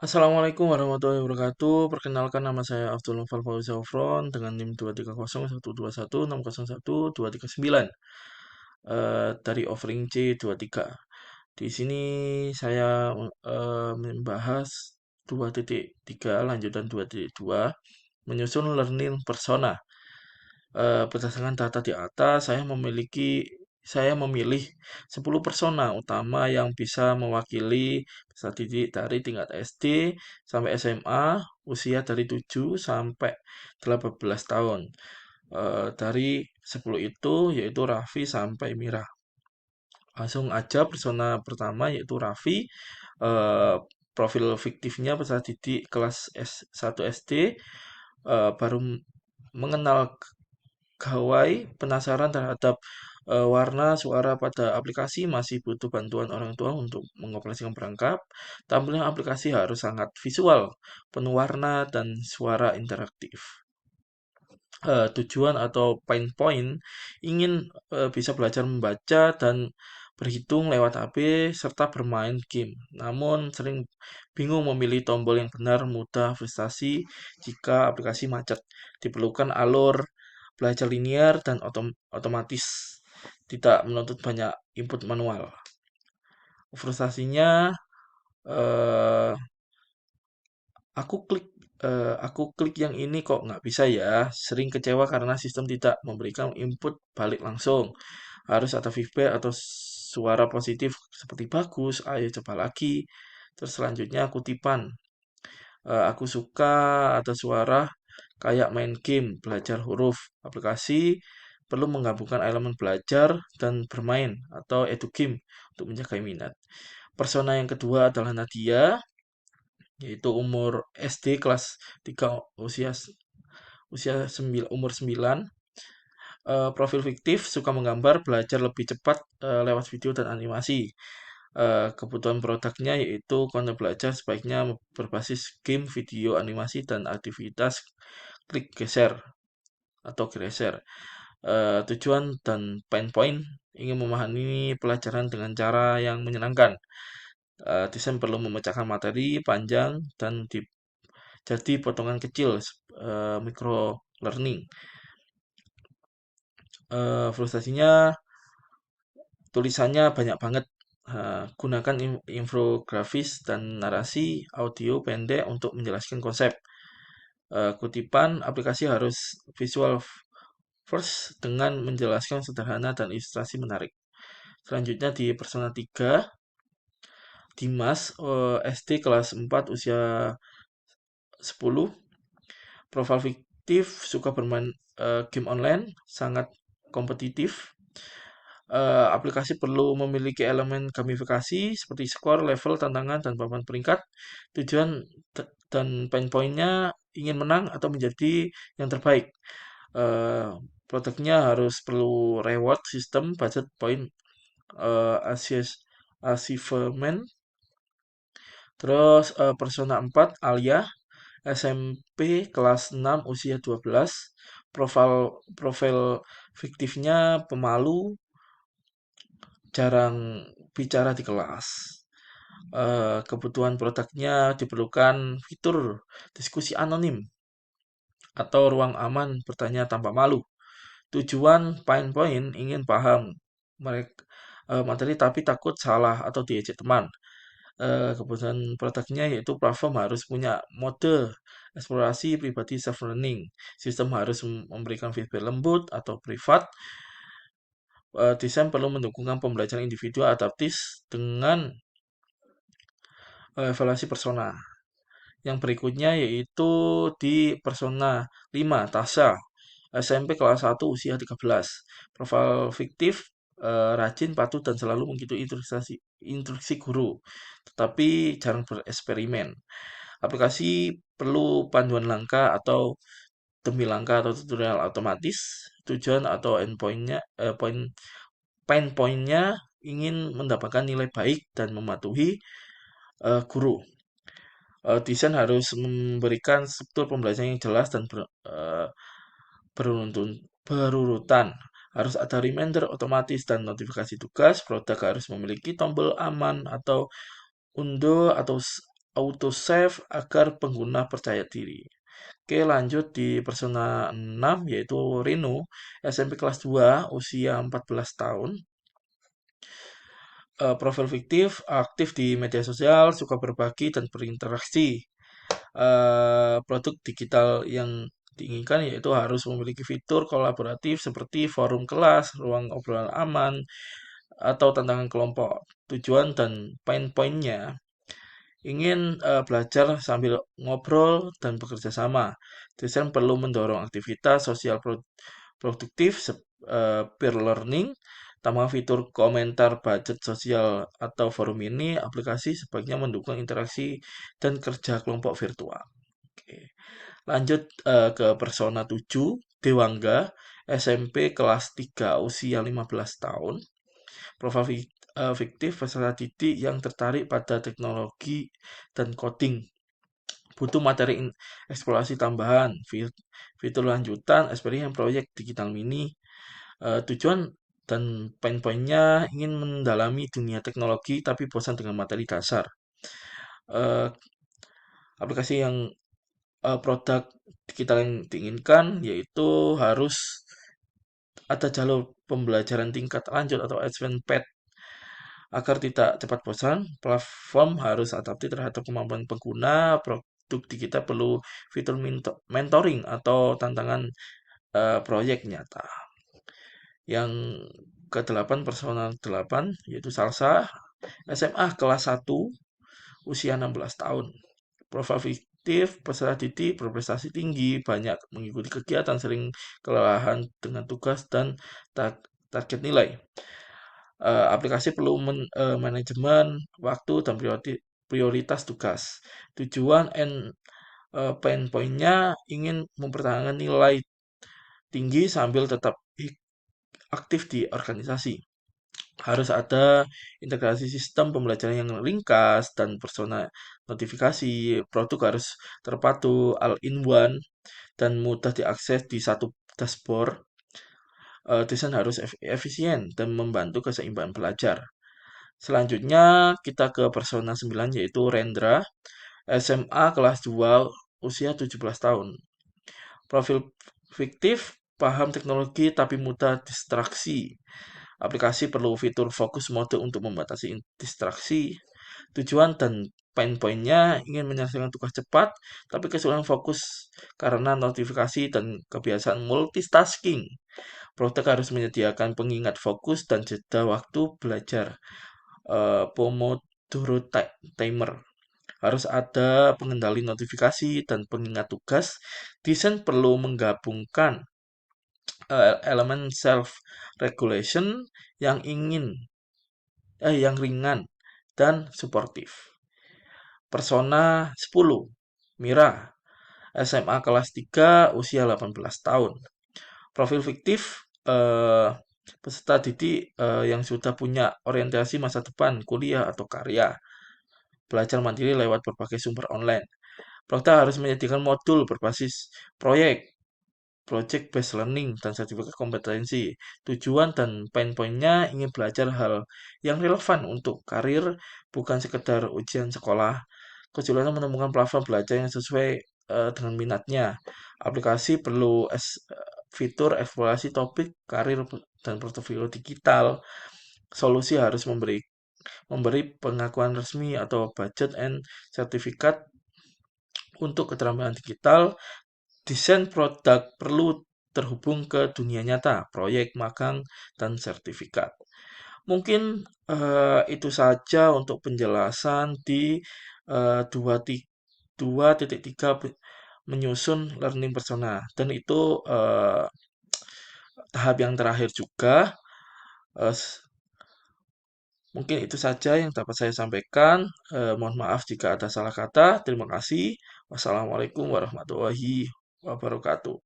Assalamualaikum warahmatullahi wabarakatuh. Perkenalkan nama saya Abdul Noval Fauzi Aufron dengan NIM 23012161129 dari offering C23. Di sini saya membahas 2.3 lanjutan 2.2 menyusun learning persona. Berdasarkan data di atas, saya memilih 10 persona utama yang bisa mewakili peserta didik dari tingkat SD sampai SMA, usia dari 7 sampai 18 tahun. Dari 10 itu yaitu Raffi sampai Mira. Langsung aja persona pertama yaitu Raffi. Eh, Profil fiktifnya peserta didik kelas S1 SD, baru mengenal gawai, penasaran terhadap warna suara pada aplikasi, masih butuh bantuan orang tua untuk mengoperasikan perangkat. Tampilan aplikasi harus sangat visual, penuh warna dan suara interaktif. Tujuan atau pain point ingin bisa belajar membaca dan berhitung lewat HP serta bermain game. Namun sering bingung memilih tombol yang benar, mudah frustasi jika aplikasi macet. Diperlukan alur belajar linear dan otomatis, tidak menuntut banyak input manual. Frustasinya, eh, aku klik yang ini kok nggak bisa ya. Sering kecewa karena sistem tidak memberikan input balik langsung. Harus ada feedback atau suara positif seperti bagus, ayo coba lagi. Terus selanjutnya kutipan. Aku suka ada suara kayak main game, belajar huruf. Aplikasi perlu menggabungkan elemen belajar dan bermain atau edu game untuk menjaga minat. Persona yang kedua adalah Nadia, yaitu umur SD kelas 3, umur 9. Profil fiktif, suka menggambar, belajar lebih cepat lewat video dan animasi. Kebutuhan produknya yaitu konten belajar sebaiknya berbasis game, video, animasi, dan aktivitas klik geser atau geser. Tujuan dan pain point ingin memahami pelajaran dengan cara yang menyenangkan. Desain perlu memecahkan materi panjang dan jadi potongan kecil, micro learning. Frustasinya tulisannya banyak banget. Gunakan infografis dan narasi audio pendek untuk menjelaskan konsep. Kutipan aplikasi harus visual first dengan menjelaskan sederhana dan ilustrasi menarik. Selanjutnya di persona 3, Dimas, SD kelas 4, usia 10. Profil fiktif, suka bermain game online, sangat kompetitif. Aplikasi perlu memiliki elemen gamifikasi seperti skor, level, tantangan, dan papan peringkat. Tujuan dan pain point-nya ingin menang atau menjadi yang terbaik. Eh, Produknya harus perlu reward system, budget point, achievement. Terus persona 4, Alia, SMP kelas 6, usia 12. Profil fiktifnya pemalu, jarang bicara di kelas. Kebutuhan produknya diperlukan fitur diskusi anonim atau ruang aman bertanya tanpa malu. Tujuan pain point ingin paham mereka materi tapi takut salah atau diejek teman. Kebutuhan produknya yaitu platform harus punya mode eksplorasi pribadi self learning. Sistem harus memberikan feedback lembut atau privat. Desain perlu mendukungkan pembelajaran individual adaptif dengan evaluasi persona. Yang berikutnya yaitu di persona 5, Tasha, SMP kelas 1, usia 13. Profil fiktif, rajin, patuh, dan selalu mengikuti instruksi guru, tetapi jarang bereksperimen. Aplikasi perlu panduan langkah atau demi langkah atau tutorial otomatis. Tujuan atau endpointnya, pain point-nya ingin mendapatkan nilai baik dan mematuhi guru. Desain harus memberikan struktur pembelajaran yang jelas dan berurutan. Harus ada reminder otomatis dan notifikasi tugas. Produk harus memiliki tombol aman atau undo atau auto save agar pengguna percaya diri. Oke, lanjut di persona 6 yaitu Reno, SMP kelas 2, usia 14 tahun. Profil fiktif, aktif di media sosial, suka berbagi dan berinteraksi. Produk digital yang diinginkan yaitu harus memiliki fitur kolaboratif seperti forum kelas, ruang obrolan aman, atau tantangan kelompok. Tujuan dan pain pointnya ingin belajar sambil ngobrol dan bekerja sama. Desain perlu mendorong aktivitas sosial produktif, peer learning, tambah fitur komentar budget sosial atau forum ini, aplikasi sebaiknya mendukung interaksi dan kerja kelompok virtual. Oke. Lanjut ke persona 7, Dewangga, SMP kelas 3, usia 15 tahun. Profil fiktif peserta didik yang tertarik pada teknologi dan coding. Butuh materi eksplorasi tambahan, fitur lanjutan, eksperimen proyek digital mini. Tujuan dan poin-poinnya ingin mendalami dunia teknologi tapi bosan dengan materi dasar. Eh, Aplikasi yang produk digital yang diinginkan yaitu harus ada jalur pembelajaran tingkat lanjut atau advanced path. Agar tidak cepat bosan, platform harus adaptif terhadap kemampuan pengguna. Produk digital perlu fitur mentoring atau tantangan proyek nyata. Yang ke-8 personal 8 yaitu Salsa, SMA kelas 1, usia 16 tahun. Profil fiktif, peserta didik berprestasi tinggi, banyak mengikuti kegiatan, sering kelelahan dengan tugas dan target nilai. Aplikasi perlu manajemen waktu dan prioritas tugas. Tujuan and pain point-nya ingin mempertahankan nilai tinggi sambil tetap aktif di organisasi. Harus ada integrasi sistem pembelajaran yang ringkas dan persona notifikasi. Produk harus terpadu, all-in-one, dan mudah diakses di satu dashboard. Desain harus efisien dan membantu keseimbangan belajar. Selanjutnya kita ke persona 9 yaitu Rendra, SMA kelas 2, usia 17 tahun. Profil fiktif, paham teknologi tapi mudah distraksi. Aplikasi perlu fitur fokus mode untuk membatasi distraksi. Tujuan dan pain pointnya ingin menyelesaikan tugas cepat, tapi kesulitan fokus karena notifikasi dan kebiasaan multitasking. Produk harus menyediakan pengingat fokus dan jeda waktu belajar. Pomodoro Timer. Harus ada pengendali notifikasi dan pengingat tugas. Desain perlu menggabungkan elemen self regulation yang yang ringan dan suportif. Persona 10, Mira, SMA kelas 3, usia 18 tahun. Profil fiktif peserta didik yang sudah punya orientasi masa depan, kuliah atau karya. Belajar mandiri lewat berbagai sumber online. Produk harus menyediakan modul berbasis proyek, project based learning, dan sertifikat kompetensi. Tujuan dan pain point-nya ingin belajar hal yang relevan untuk karir, bukan sekedar ujian sekolah. Kesulitan menemukan platform belajar yang sesuai dengan minatnya. Aplikasi perlu fitur eksplorasi topik, karir, dan portofolio digital. Solusi harus memberi pengakuan resmi atau budget and sertifikat untuk keterampilan digital. Desain produk perlu terhubung ke dunia nyata, proyek, magang, dan sertifikat. Mungkin itu saja untuk penjelasan di 2.3 menyusun learning persona. Dan itu tahap yang terakhir juga. Eh, Mungkin itu saja yang dapat saya sampaikan. Mohon maaf jika ada salah kata. Terima kasih. Wassalamualaikum warahmatullahi wabarakatuh.